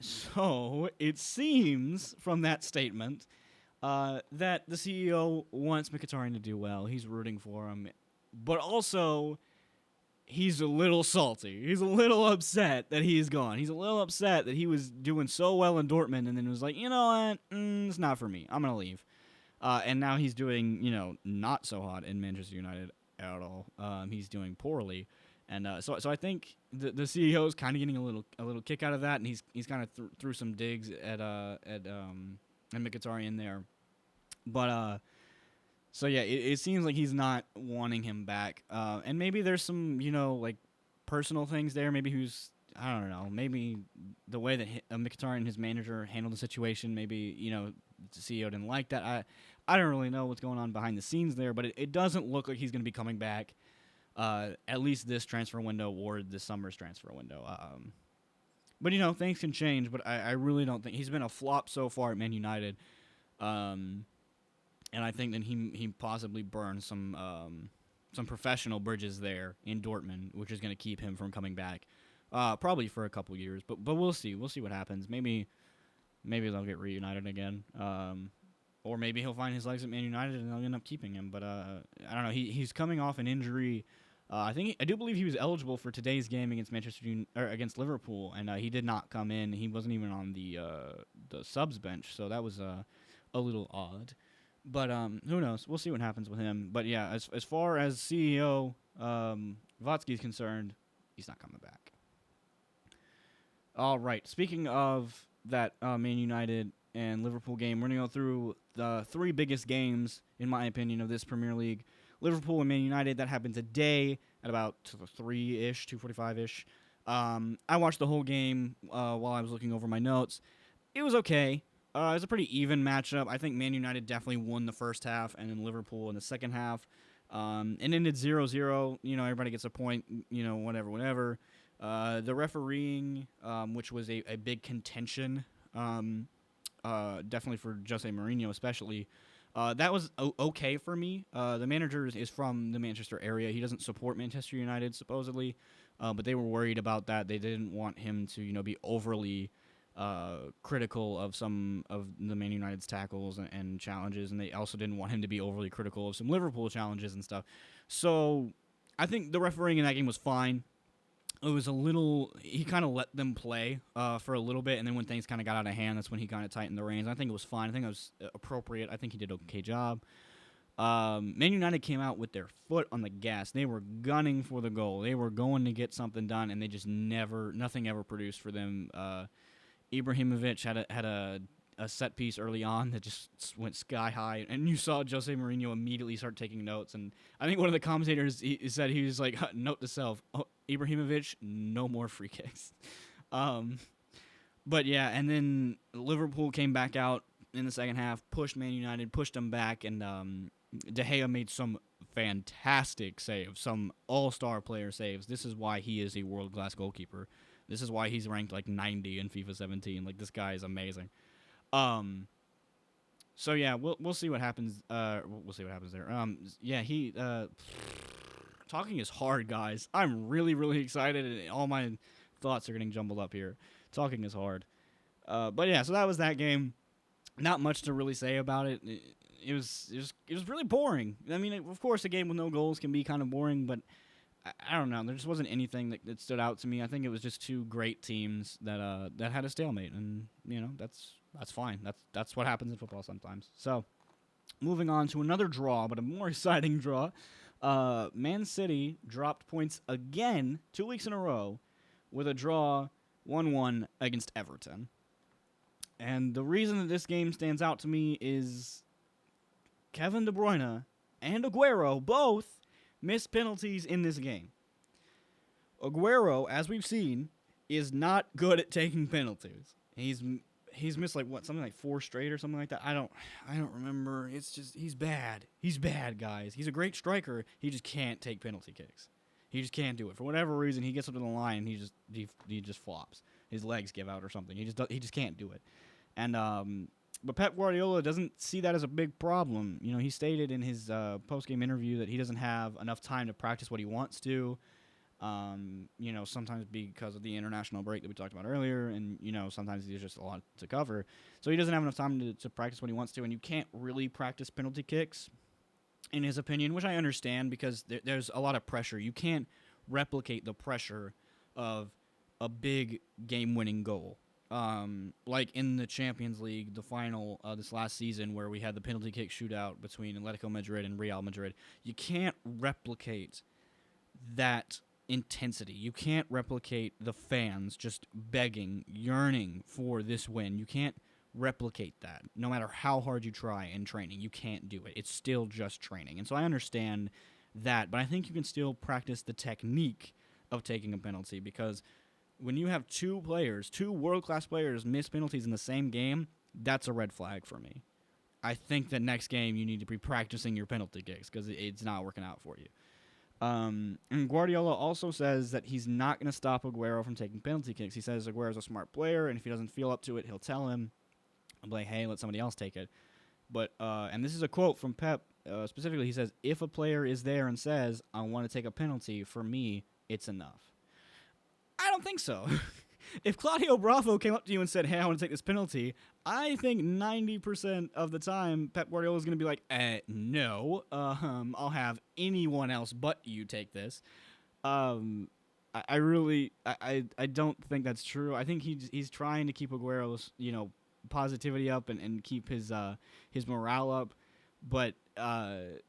So it seems from that statement that the CEO wants Mkhitaryan to do well. He's rooting for him, but also he's a little salty. He's a little upset that he's gone. He's a little upset that he was doing so well in Dortmund and then was like, you know what, it's not for me. I'm gonna leave. And now he's doing, not so hot in Manchester United at all. He's doing poorly, and so I think the CEO is kind of getting a little kick out of that, and he's kind of threw some digs at Mkhitaryan there, but so yeah, it seems like he's not wanting him back, and maybe there's some like personal things there. Maybe I don't know. Maybe the way that Mkhitaryan and his manager handled the situation, maybe the CEO didn't like that. I don't really know what's going on behind the scenes there, but it doesn't look like he's going to be coming back, at least this transfer window or this summer's transfer window. But things can change. But I really don't think he's been a flop so far at Man United, and I think that he possibly burned some professional bridges there in Dortmund, which is going to keep him from coming back, probably for a couple years. But we'll see. We'll see what happens. Maybe they'll get reunited again. Or maybe he'll find his legs at Man United and they'll end up keeping him. But I don't know. He's coming off an injury. I do believe he was eligible for today's game against against Liverpool, and he did not come in. He wasn't even on the subs bench, so that was a little odd. But who knows? We'll see what happens with him. But yeah, as far as CEO Watzke is concerned, he's not coming back. All right. Speaking of that Man United and Liverpool game, we're going to go through the three biggest games, in my opinion, of this Premier League. Liverpool and Man United, that happened today at about 3-ish, 2:45-ish. I watched the whole game while I was looking over my notes. It was okay. It was a pretty even matchup. I think Man United definitely won the first half, and then Liverpool in the second half. And ended 0-0. Everybody gets a point, whatever. The refereeing, which was a big contention, definitely for Jose Mourinho especially, that was okay for me. The manager is from the Manchester area. He doesn't support Manchester United, supposedly, but they were worried about that. They didn't want him to, be overly critical of some of the Man United's tackles and challenges, and they also didn't want him to be overly critical of some Liverpool challenges and stuff. So I think the refereeing in that game was fine. It was he kind of let them play for a little bit, and then when things kind of got out of hand, that's when he kind of tightened the reins. I think it was fine. I think it was appropriate. I think he did an okay job. Man United came out with their foot on the gas. They were gunning for the goal. They were going to get something done, and they just nothing ever produced for them. Ibrahimovic had a set piece early on that just went sky high, and you saw Jose Mourinho immediately start taking notes. And I think one of the commentators he said, he was like, note to self, Ibrahimovic, no more free kicks. But yeah, and then Liverpool came back out in the second half, pushed Man United, pushed them back, and De Gea made some fantastic saves, some all-star player saves. This is why he is a world-class goalkeeper. This is why he's ranked like 90 in FIFA 17. Like, this guy is amazing. So yeah, we'll see what happens. We'll see what happens there. Yeah, talking is hard, guys. I'm really, really excited, and all my thoughts are getting jumbled up here. Talking is hard. But yeah, so that was that game. Not much to really say about it. It was really boring. I mean, of course, a game with no goals can be kind of boring, but I don't know. There just wasn't anything that stood out to me. I think it was just two great teams that had a stalemate, and that's fine. That's what happens in football sometimes. So, moving on to another draw, but a more exciting draw. Man City dropped points again 2 weeks in a row with a draw 1-1 against Everton. And the reason that this game stands out to me is Kevin De Bruyne and Aguero both missed penalties in this game. Aguero, as we've seen, is not good at taking penalties. He's missed something like 4 straight or something like that. I don't remember. It's just he's bad. He's bad, guys. He's a great striker. He just can't take penalty kicks. He just can't do it. For whatever reason, he gets up to the line and he just flops. His legs give out or something. He just can't do it. And but Pep Guardiola doesn't see that as a big problem. He stated in his post-game interview that he doesn't have enough time to practice what he wants to. Sometimes because of the international break that we talked about earlier, and sometimes there's just a lot to cover. So he doesn't have enough time to practice what he wants to, and you can't really practice penalty kicks, in his opinion, which I understand because there's a lot of pressure. You can't replicate the pressure of a big game-winning goal. Like in the Champions League, the final this last season where we had the penalty kick shootout between Atletico Madrid and Real Madrid. You can't replicate that intensity. You can't replicate the fans just begging, yearning for this win. You can't replicate that. No matter how hard you try in training, you can't do it. It's still just training. And so I understand that, but I think you can still practice the technique of taking a penalty, because when you have two world-class players miss penalties in the same game, that's a red flag for me. I think that next game you need to be practicing your penalty kicks because it's not working out for you. And Guardiola also says that he's not going to stop Aguero from taking penalty kicks. He says Aguero's a smart player, and if he doesn't feel up to it, he'll tell him. I'm like, hey, let somebody else take it. But and this is a quote from Pep specifically. He says, if a player is there and says, I want to take a penalty, for me, it's enough. I don't think so. If Claudio Bravo came up to you and said, hey, I want to take this penalty, I think 90% of the time Pep Guardiola is going to be like, no, I'll have anyone else but you take this. I don't think that's true. I think he's trying to keep Aguero's, positivity up and keep his morale up. But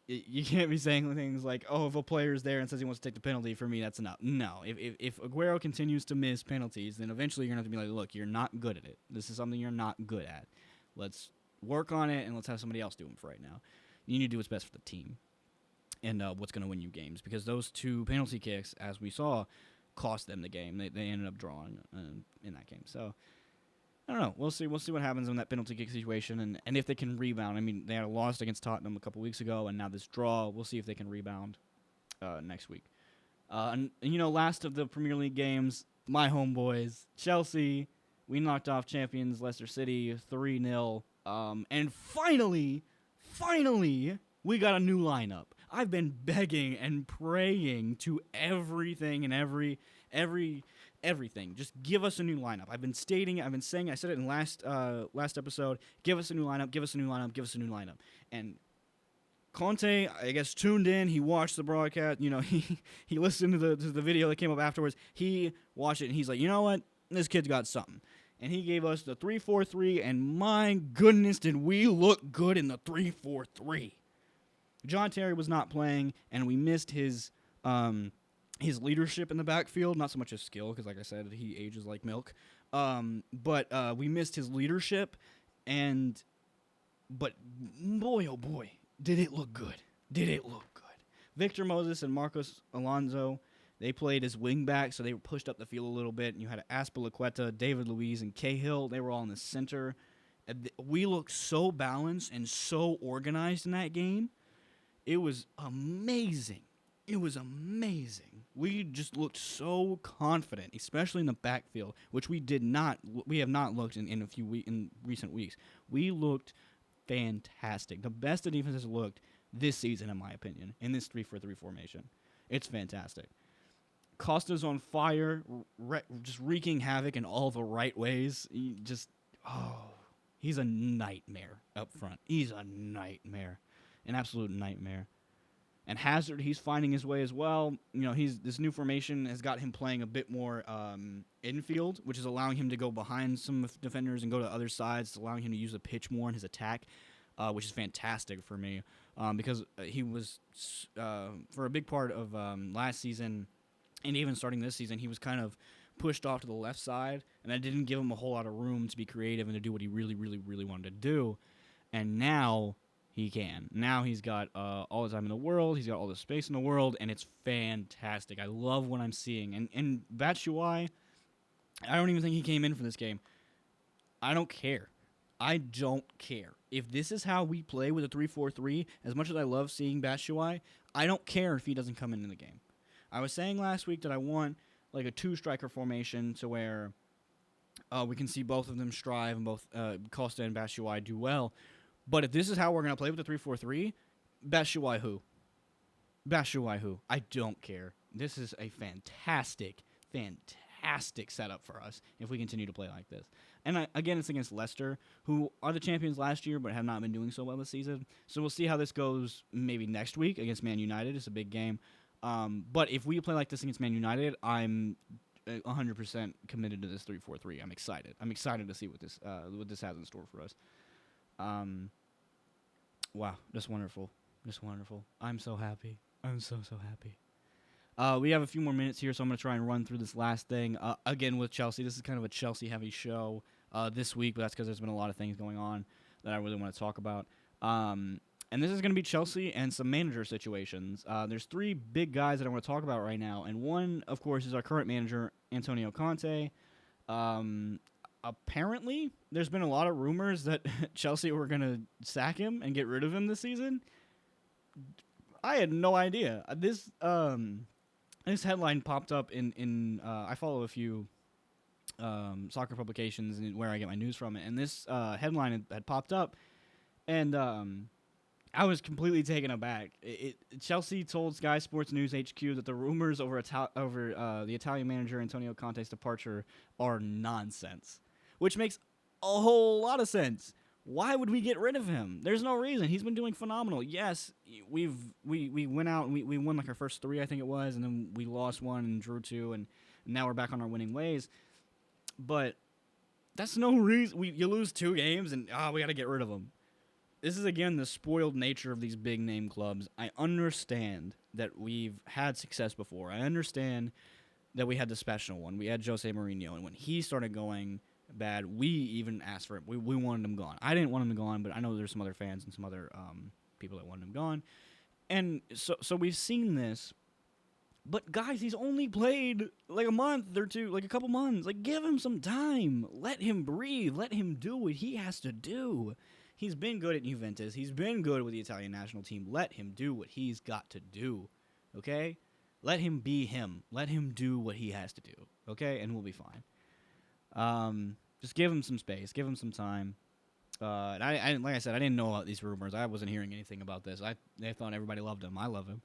you can't be saying things like, oh, if a player's there and says he wants to take the penalty, for me, that's enough. No, if Aguero continues to miss penalties, then eventually you're going to have to be like, look, you're not good at it. This is something you're not good at. Let's work on it, and let's have somebody else do it for right now. You need to do what's best for the team and what's going to win you games, because those two penalty kicks, as we saw, cost them the game. They ended up drawing in that game. So I don't know. We'll see what happens in that penalty kick situation, and if they can rebound. I mean, they had a loss against Tottenham a couple weeks ago, and now this draw. We'll see if they can rebound next week. And last of the Premier League games, my homeboys, Chelsea. We knocked off champions Leicester City 3-0. And finally, we got a new lineup. I've been begging and praying to everything and everything. Just give us a new lineup. I've been saying, I said it in last episode, give us a new lineup. And Conte, I guess, tuned in. He watched the broadcast. He listened to the video that came up afterwards. He watched it, and he's like, you know what? This kid's got something. And he gave us the 3-4-3, and my goodness, did we look good in the 3-4-3. John Terry was not playing, and we missed his leadership in the backfield. Not so much his skill, because like I said, he ages like milk. But we missed his leadership, but boy, oh boy, did it look good. Victor Moses and Marcos Alonso, they played as wing-backs, so they were pushed up the field a little bit. And you had Azpilicueta, David Luiz, and Cahill. They were all in the center. We looked so balanced and so organized in that game. It was amazing. We just looked so confident, especially in the backfield, which we have not looked in recent weeks. We looked fantastic. The best the defense has looked this season, in my opinion, in this 3-4-3 formation. It's fantastic. Costa's on fire, just wreaking havoc in all the right ways. He's a nightmare up front. He's a nightmare. An absolute nightmare. And Hazard, he's finding his way as well. This new formation has got him playing a bit more infield, which is allowing him to go behind some defenders and go to other sides. It's allowing him to use the pitch more in his attack, which is fantastic for me because he was, for a big part of last season and even starting this season, he was kind of pushed off to the left side, and that didn't give him a whole lot of room to be creative and to do what he really, really, really wanted to do. And now he can. Now he's got all the time in the world. He's got all the space in the world, and it's fantastic. I love what I'm seeing. And Batshuayi, I don't even think he came in for this game. I don't care. If this is how we play with a 3-4-3, as much as I love seeing Batshuayi, I don't care if he doesn't come into the game. I was saying last week that I want like a two-striker formation to where we can see both of them strive and both Costa and Batshuayi do well. But if this is how we're going to play with the 3-4-3, Batshuayi who? I don't care. this is a fantastic, fantastic setup for us if we continue to play like this. And again, it's against Leicester, who are the champions last year but have not been doing so well this season. So we'll see how this goes maybe next week against Man United. It's a big game. But if we play like this against Man United, I'm 100% committed to this 3-4-3. I'm excited. I'm excited to see what this has in store for us. Wow, just wonderful. Just wonderful. I'm so happy. I'm so happy. We have a few more minutes here, so I'm going to try and run through this last thing. Again, with Chelsea, this is kind of a Chelsea-heavy show this week, but that's because there's been a lot of things going on that I really want to talk about. And this is going to be Chelsea and some manager situations. There's three big guys that I want to talk about right now, and one, of course, is our current manager, Antonio Conte. Apparently, there's been a lot of rumors that Chelsea were going to sack him and get rid of him this season. I had no idea. This headline popped up in I follow a few soccer publications and where I get my news from, and this headline had popped up, and I was completely taken aback. Chelsea told Sky Sports News HQ that the rumors over the Italian manager Antonio Conte's departure are nonsense, which makes a whole lot of sense. Why would we get rid of him? There's no reason. He's been doing phenomenal. Yes, we went out and we won like our first 3, I think it was, and then we lost 1 and drew 2, and now we're back on our winning ways. But that's no reason. You lose 2 games and we got to get rid of him. This is, again, the spoiled nature of these big-name clubs. I understand that we've had success before. I understand that we had the special one. We had Jose Mourinho, and when he started going bad, we even asked for him. We wanted him gone. I didn't want him gone, but I know there's some other fans and some other people that wanted him gone. And so we've seen this. But, guys, he's only played like a month or 2, like a couple months. Like, give him some time. Let him breathe. Let him do what he has to do. He's been good at Juventus. He's been good with the Italian national team. Let him do what he's got to do, okay? Let him be him. Let him do what he has to do, okay? And we'll be fine. Just give him some space. Give him some time. And I like I said, I didn't know about these rumors. I wasn't hearing anything about this. I thought everybody loved him. I love him.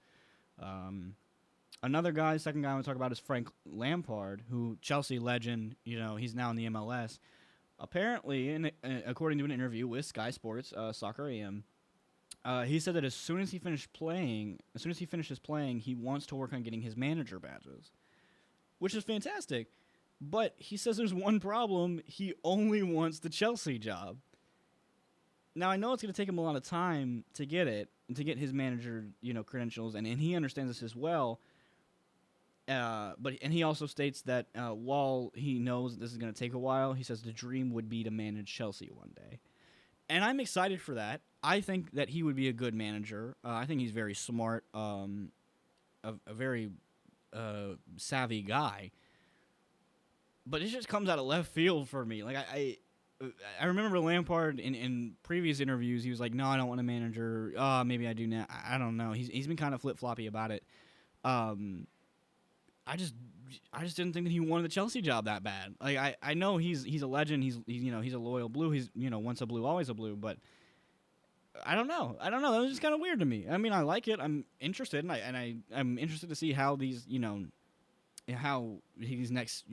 Another guy, second guy I want to talk about is Frank Lampard, who Chelsea legend. You know, he's now in the MLS. Apparently, according to an interview with Sky Sports Soccer AM, he said that as soon as he finishes playing, he wants to work on getting his manager badges, which is fantastic. But he says there's one problem: he only wants the Chelsea job. Now I know it's going to take him a lot of time to get it and to get his manager, credentials, and he understands this as well. But he also states that while he knows that this is going to take a while, he says the dream would be to manage Chelsea one day. And I'm excited for that. I think that he would be a good manager. I think he's very smart, a very savvy guy. But it just comes out of left field for me. Like I remember Lampard in previous interviews, he was like, "No, I don't want a manager. Maybe I do now. I don't know." He's been kind of flip-floppy about it. I just didn't think that he wanted the Chelsea job that bad. Like I know he's a legend. He's a loyal Blue. He's once a Blue, always a Blue. But I don't know. That was just kind of weird to me. I mean, I like it. I'm interested, and I'm interested to see how these how these next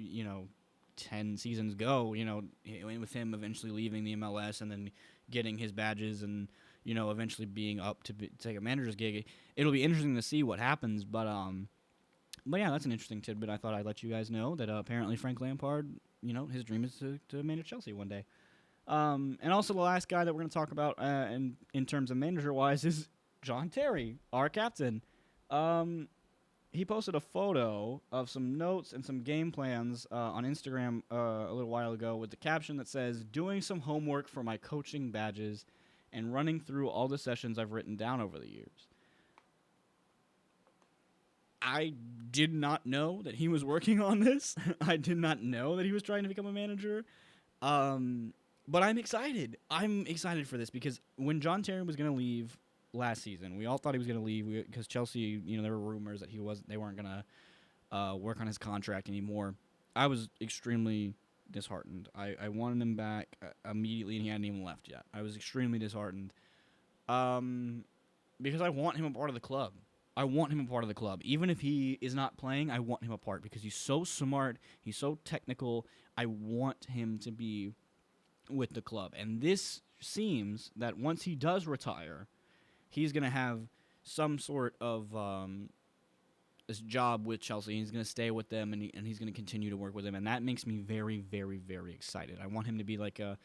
10 seasons go. With him eventually leaving the MLS and then getting his badges and eventually being up to take a manager's gig. It'll be interesting to see what happens. But yeah, that's an interesting tidbit. I thought I'd let you guys know that apparently Frank Lampard, his dream is to manage Chelsea one day. And also the last guy that we're going to talk about in terms of manager-wise is John Terry, our captain. He posted a photo of some notes and some game plans on Instagram a little while ago with the caption that says, "Doing some homework for my coaching badges and running through all the sessions I've written down over the years." I did not know that he was working on this. I did not know that he was trying to become a manager. But I'm excited. I'm excited for this because when John Terry was going to leave last season, we all thought he was going to leave because Chelsea, there were rumors that they weren't going to work on his contract anymore. I was extremely disheartened. I wanted him back immediately, and he hadn't even left yet. I was extremely disheartened because I want him a part of the club. I want him a part of the club. Even if he is not playing, I want him a part because he's so smart, he's so technical. I want him to be with the club. And this seems that once he does retire, he's going to have some sort of this job with Chelsea. He's going to stay with them, and he's going to continue to work with them. And that makes me very, very, very excited. I want him to be like a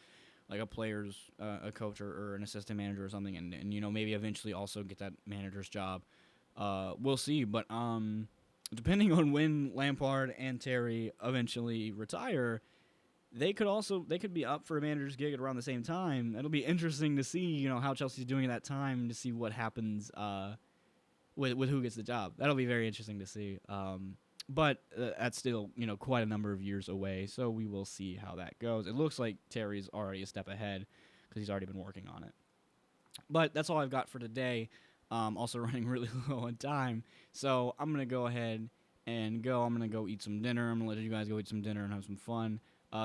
player's a coach or an assistant manager or something, and maybe eventually also get that manager's job. We'll see, but depending on when Lampard and Terry eventually retire, they could be up for a manager's gig at around the same time. It'll be interesting to see how Chelsea's doing at that time, to see what happens with who gets the job. That'll be very interesting to see. But that's still, quite a number of years away, so we will see how that goes. It looks like Terry's already a step ahead because he's already been working on it. But that's all I've got for today. Also running really low on time, so I'm going to go ahead and go. I'm going to go eat some dinner. I'm going to let you guys go eat some dinner and have some fun.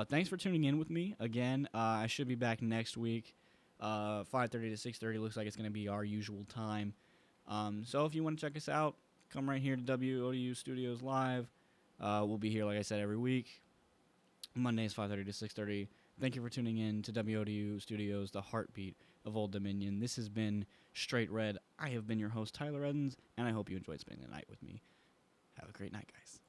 Thanks for tuning in with me again. I should be back next week, 5:30 to 6:30. Looks like it's going to be our usual time. So if you want to check us out, come right here to WODU Studios Live. We'll be here, like I said, every week. Mondays, 5:30 to 6:30. Thank you for tuning in to WODU Studios, the heartbeat of Old Dominion. This has been Straight Red. I have been your host, Tyler Edens, and I hope you enjoyed spending the night with me. Have a great night, guys.